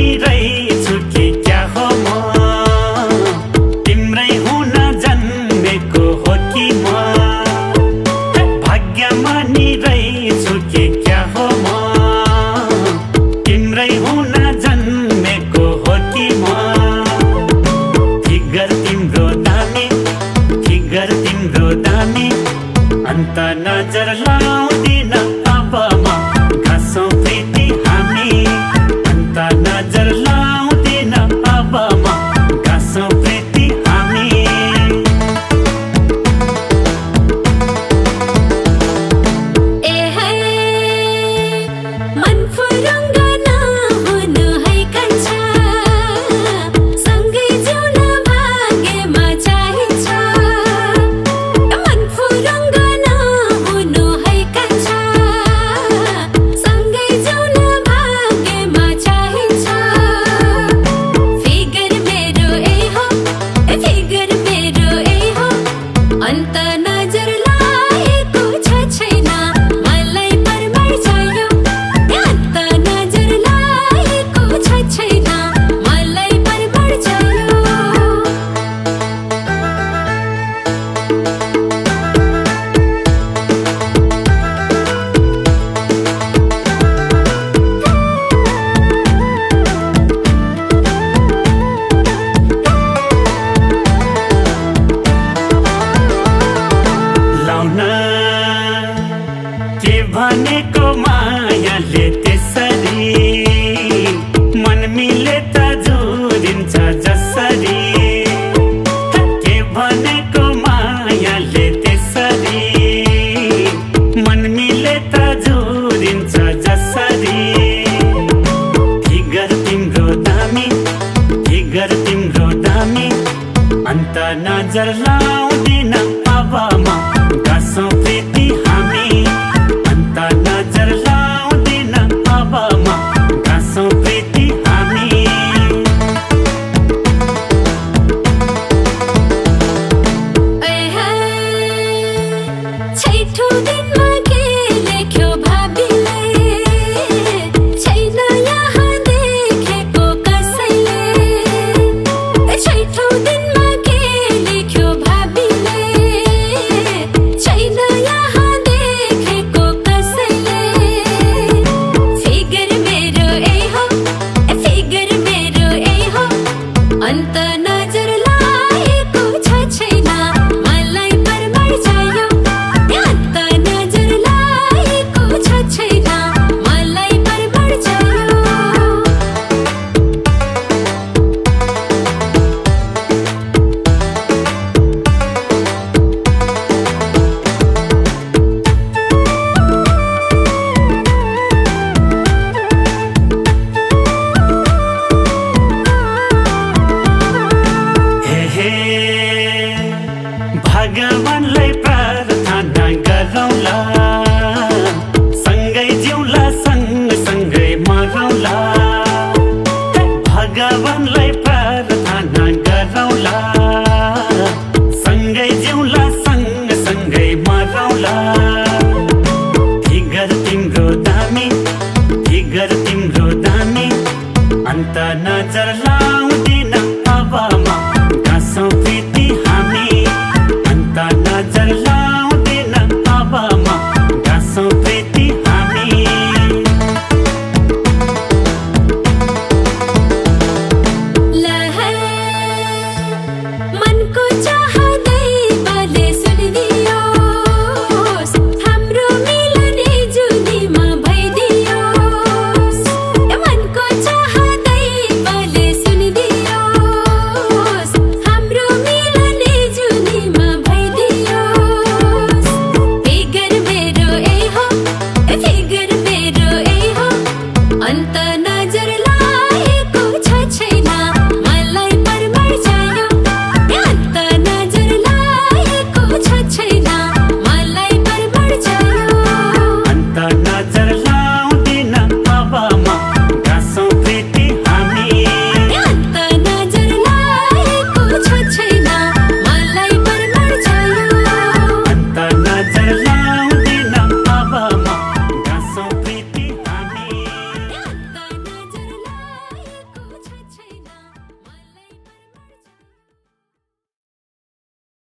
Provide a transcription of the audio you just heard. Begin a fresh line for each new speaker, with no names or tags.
मानिरहेछु कि क्या हो म तिम्रै हुन जन्मेको हो कि म भाग्य मानिरहेछु कि क्या हो म तिम्रै हुन जन्मेको हो कि म फिगर तिम्रो दामी अन्त नजर लाउँदिन अब म घाँसौँ प्रीति हामी अन्त नजर लाउँदिन अब म घाँसौँ प्रीति हामी
ए है मन फुरुङ्ग नहुनु है कान्छा सँगै जिउन भाग्यमा चाहिन्छ मन फुरुङ्ग नहुनु है कान्छा सँगै जिउन भाग्यमा चाहिन्छ फिगर मेरो ए हो अन्त नजर लागेको छ छैन मलाई परमार चाहियो अन्त नजर लागेको छ छैन मलाई परमार चाहियो
लाउन के भनेको मायाले त्यसरी मन मिले त जोडिन्छ जसरी के भनेको मायाले त्यसरी मन मिले त जोडिन्छ जसरी फिगर तिम्रो दामी अन्त नजर लाउँदिन अब म घाँसौँ प्रीति हामी अन्त नजर लाउँदिन अब म घाँसौँ प्रीति हामी
ए है छैठौँ दिनमा के लेख्यो भाबीले छैन यहाँ देखेको कसैले छैठौँ दिनमा के लेख्यो भाबीले छैन यहाँ देखेको कसैले फिगर मेरो ए हो अन्त नजर लागेको छ छैन मलाई परमार चाहियो अन्त नजर लागेको छ छैन मलाई परमार चाहियो
हे भगवानलाई प्रार्थना गरौँला सँगै जिउला सँगै मरौँला भगवानलाई प्रार्थना गरौँला सँगै जिउला सँगै मरौँला फिगर तिम्रो दामी अन्त नजर लाउँदिन अब म घाँसौँ प्रीति